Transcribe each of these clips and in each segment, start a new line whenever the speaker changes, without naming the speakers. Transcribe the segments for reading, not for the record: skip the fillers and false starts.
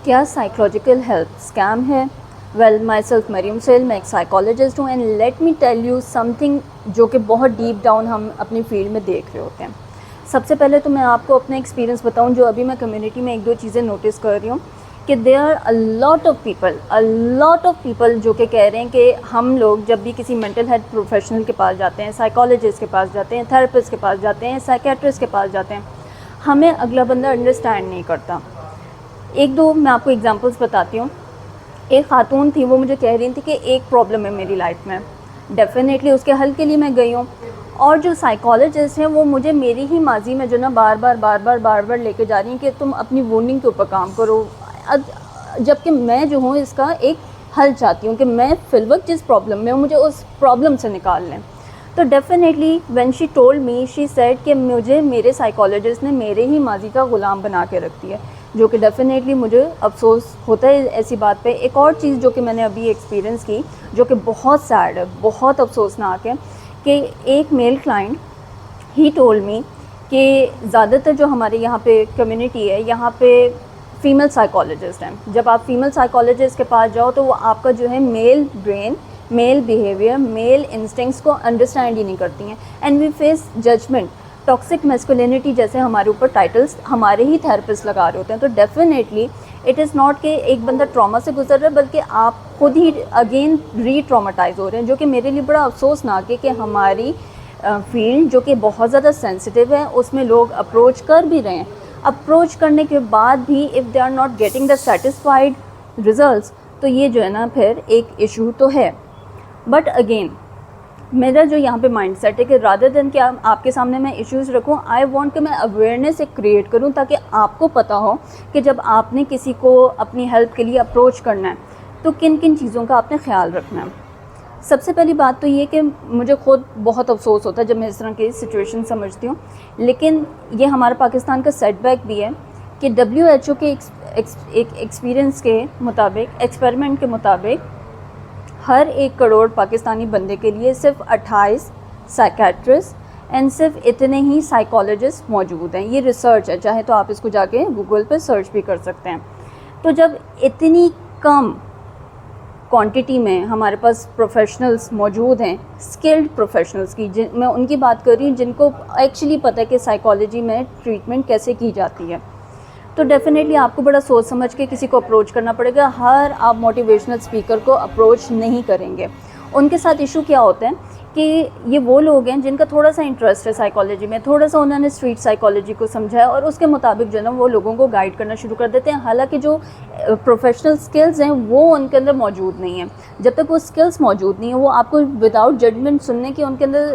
کیا psychological help scheme ہے؟ Well myself Maryam سیل، میں ایک سائیکالوجسٹ ہوں، and let me tell you something جو کہ بہت ڈیپ ڈاؤن ہم اپنی فیلڈ میں دیکھ رہے ہوتے ہیں. سب سے پہلے تو میں آپ کو اپنا ایکسپیرینس بتاؤں جو ابھی میں کمیونٹی میں ایک دو چیزیں نوٹس کر رہی ہوں کہ there are a lot of people جو کہ کہہ رہے ہیں کہ ہم لوگ جب بھی کسی مینٹل ہیلتھ پروفیشنل کے پاس جاتے ہیں، سائیکالوجسٹ کے پاس جاتے ہیں، تھراپسٹ کے پاس جاتے ہیں، سائیکیٹرسٹ کے پاس جاتے ہیں، ہمیں اگلا بندہ انڈرسٹینڈ نہیں کرتا. ایک دو میں آپ کو ایگزامپلس بتاتی ہوں. ایک خاتون تھی، وہ مجھے کہہ رہی تھی کہ ایک پرابلم ہے میری لائف میں، ڈیفینیٹلی اس کے حل کے لیے میں گئی ہوں. اور جو سائیکالوجسٹ ہیں وہ مجھے میری ہی ماضی میں جو نا بار بار لے کے جا رہی ہیں کہ تم اپنی وونڈنگ کے اوپر کام کرو، جبکہ میں جو ہوں اس کا ایک حل چاہتی ہوں کہ میں فی الوقت جس پرابلم میں ہوں مجھے اس پرابلم سے نکال لیں. تو definitely when she told me she said کہ مجھے میرے سائیکالوجسٹ نے میرے ہی ماضی کا غلام بنا کے رکھ دیا، جو کہ ڈیفینیٹلی مجھے افسوس ہوتا ہے ایسی بات پہ. ایک اور چیز جو کہ میں نے ابھی ایکسپیرینس کی جو کہ بہت سیڈ ہے، بہت افسوسناک ہے، کہ ایک میل کلائنٹ ہی ٹولڈ می کہ زیادہ تر جو ہمارے یہاں پہ کمیونٹی ہے یہاں پہ فیمیل سائیکالوجسٹ ہیں. جب آپ فیمیل سائیکالوجسٹ کے پاس جاؤ تو وہ آپ کا جو ہے male brain, male behaviour, male instincts کو انڈرسٹینڈ ہی نہیں کرتی ہیں. And we face judgement, toxic masculinity جیسے ہمارے اوپر ٹائٹلس ہمارے ہی تھراپسٹ لگا رہے ہوتے ہیں. تو ڈیفینیٹلی اٹ از ناٹ کہ ایک بندہ ٹراما سے گزر رہا ہے، بلکہ آپ خود ہی اگین ری ٹراماٹائز ہو رہے ہیں، جو کہ میرے لیے بڑا افسوسناک ہے کہ ہماری فیلڈ جو کہ بہت زیادہ سینسٹیو ہے اس میں لوگ اپروچ کر بھی رہے ہیں. اپروچ کرنے کے بعد بھی if they are not getting the satisfied results, تو یہ جو ہے نا پھر ایک ایشو تو ہے. بٹ اگین میرا جو یہاں پہ مائنڈ سیٹ ہے کہ رادر دین کہ آپ کے سامنے میں ایشوز رکھوں، آئی وانٹ کہ میں اویئرنیس ایک کریٹ کروں تاکہ آپ کو پتہ ہو کہ جب آپ نے کسی کو اپنی ہیلپ کے لیے اپروچ کرنا ہے تو کن کن چیزوں کا آپ نے خیال رکھنا ہے. سب سے پہلی بات تو یہ کہ مجھے خود بہت افسوس ہوتا ہے جب میں اس طرح کی سچویشن سمجھتی ہوں، لیکن یہ ہمارا پاکستان کا سیٹ بیک بھی ہے کہ WHO کے ایک ایکسپیرینس کے مطابق، ایکسپیریمنٹ کے مطابق، ہر 1 کروڑ پاکستانی بندے کے لیے صرف 28 سائیکیٹرسٹ اینڈ صرف اتنے ہی سائیکالوجسٹ موجود ہیں. یہ ریسرچ ہے، چاہے تو آپ اس کو جا کے گوگل پہ سرچ بھی کر سکتے ہیں. تو جب اتنی کم کوانٹٹی میں ہمارے پاس پروفیشنلز موجود ہیں، اسکلڈ پروفیشنلز کی، میں ان کی بات کر رہی ہوں جن کو ایکچولی پتہ ہے کہ سائیکالوجی میں ٹریٹمنٹ کیسے کی جاتی ہے، تو ڈیفینیٹلی آپ کو بڑا سوچ سمجھ کے کسی کو اپروچ کرنا پڑے گا. ہر آپ موٹیویشنل اسپیکر کو اپروچ نہیں کریں گے. ان کے ساتھ ایشو کیا ہوتا ہے کہ یہ وہ لوگ ہیں جن کا تھوڑا سا انٹرسٹ ہے سائیکالوجی میں، تھوڑا سا انہوں نے اسٹریٹ سائیکالوجی کو سمجھا ہے اور اس کے مطابق جو ہے نا وہ لوگوں کو گائیڈ کرنا شروع کر دیتے ہیں. حالانکہ جو پروفیشنل اسکلز ہیں وہ ان کے اندر موجود نہیں ہیں. جب تک وہ اسکلز موجود نہیں ہیں، وہ آپ کو وداؤٹ ججمنٹ سننے کی ان کے اندر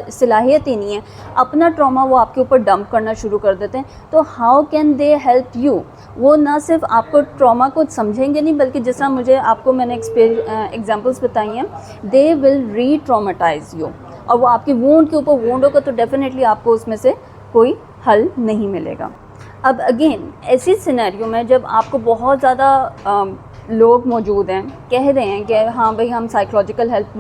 صلاحیت ہی نہیں ہے، اپنا ٹراما وہ آپ کے اوپر ڈمپ کرنا شروع کر دیتے ہیں. تو how can they help you? وہ نہ صرف آپ کو ٹراما کو سمجھیں گے نہیں، بلکہ جس طرح مجھے آپ کو میں نے ایگزامپلس بتائی ہیں، دے ول ری ٹراماٹائز یو، اور وہ آپ کی وونڈ کے اوپر وونڈ ہوگا تو ڈیفینیٹلی آپ کو اس میں سے کوئی حل نہیں ملے گا. اب اگین ایسی سینیریو میں جب آپ کو بہت زیادہ لوگ موجود ہیں کہہ رہے ہیں کہ ہاں بھائی ہم سائیکولوجیکل ہیلپ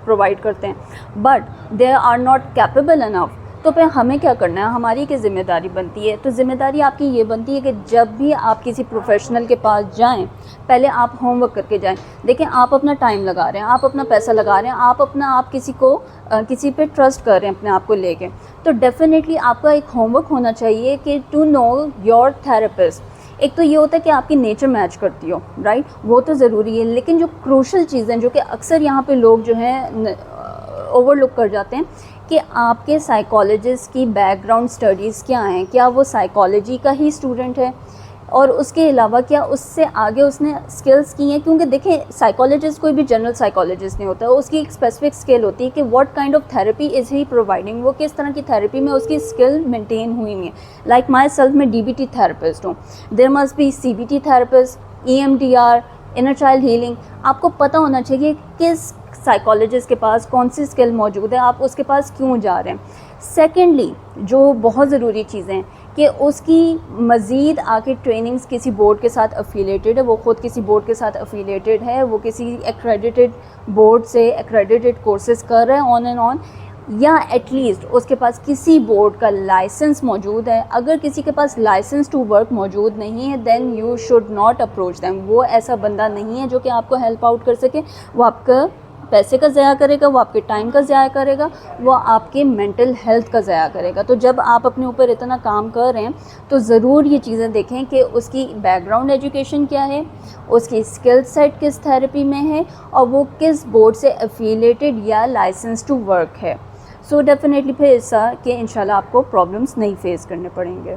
پرووائڈ کرتے ہیں but they are not capable enough, تو پھر ہمیں کیا کرنا ہے؟ ہماری کیا ذمہ داری بنتی ہے؟ تو ذمہ داری آپ کی یہ بنتی ہے کہ جب بھی آپ کسی پروفیشنل کے پاس جائیں پہلے آپ ہوم ورک کر کے جائیں. دیکھیں آپ اپنا ٹائم لگا رہے ہیں، آپ اپنا پیسہ لگا رہے ہیں، آپ کسی پہ ٹرسٹ کر رہے ہیں اپنے آپ کو لے کے، تو ڈیفینیٹلی آپ کا ایک ہوم ورک ہونا چاہیے کہ ٹو نو یور تھراپسٹ. ایک تو یہ ہوتا ہے کہ آپ کی نیچر میچ کرتی ہو، رائٹ، وہ تو ضروری ہے، لیکن جو کروشل چیزیں جو کہ اکثر یہاں پہ لوگ جو ہیں اوور لک کر جاتے ہیں کہ آپ کے سائیکالوجسٹ کی بیک گراؤنڈ اسٹڈیز کیا ہیں، کیا وہ سائیکالوجی کا ہی اسٹوڈنٹ ہے، اور اس کے علاوہ کیا اس سے آگے اس نے اسکلز کی ہیں. کیونکہ دیکھیں سائیکالوجسٹ کوئی بھی جنرل سائیکالوجسٹ نہیں ہوتا، اس کی ایک اسپیسیفک اسکل ہوتی ہے کہ what kind of therapy is he providing, وہ کس طرح کی تھراپی میں اس کی اسکل مینٹین ہوئی ہوئی ہے. لائک مائی سیلف میں DBT تھراپسٹ ہوں، there must be CBT therapist, EMDR، inner child healing. آپ کو پتہ ہونا چاہیے کس سائیکالوجسٹ کے پاس کون سی اسکل موجود ہے، آپ اس کے پاس کیوں جا رہے ہیں. سیکنڈلی جو بہت ضروری چیزیں کہ اس کی مزید آگے ٹریننگز کسی بورڈ کے ساتھ افیلیٹڈ ہے، وہ خود کسی بورڈ کے ساتھ افیلیٹڈ ہے، وہ کسی ایکریڈیٹڈ بورڈ سے ایکریڈیٹڈ کورسز کر رہے ہیں آن اینڈ آن. یا ایٹ لیسٹ اس کے پاس کسی بورڈ کا لائسنس موجود ہے. اگر کسی کے پاس لائسنس ٹو ورک موجود نہیں ہے then you should not approach them. وہ ایسا بندہ نہیں ہے جو کہ آپ کو ہیلپ آؤٹ کر سکے. وہ آپ کا پیسے کا ضائع کرے گا, وہ آپ کے ٹائم کا ضائع کرے گا, وہ آپ کے مینٹل ہیلتھ کا ضائع کرے گا. تو جب آپ اپنے اوپر اتنا کام کر رہے ہیں تو ضرور یہ چیزیں دیکھیں کہ اس کی بیک گراؤنڈ ایجوکیشن کیا ہے, اس کی اسکل سیٹ کس تھراپی میں ہے, اور وہ کس بورڈ سے افیلیٹڈ یا لائسنس ٹو ورک ہے. سو ڈیفینیٹلی پھر ایسا کہ انشاءاللہ آپ کو پرابلمس نہیں فیس کرنے پڑیں گے.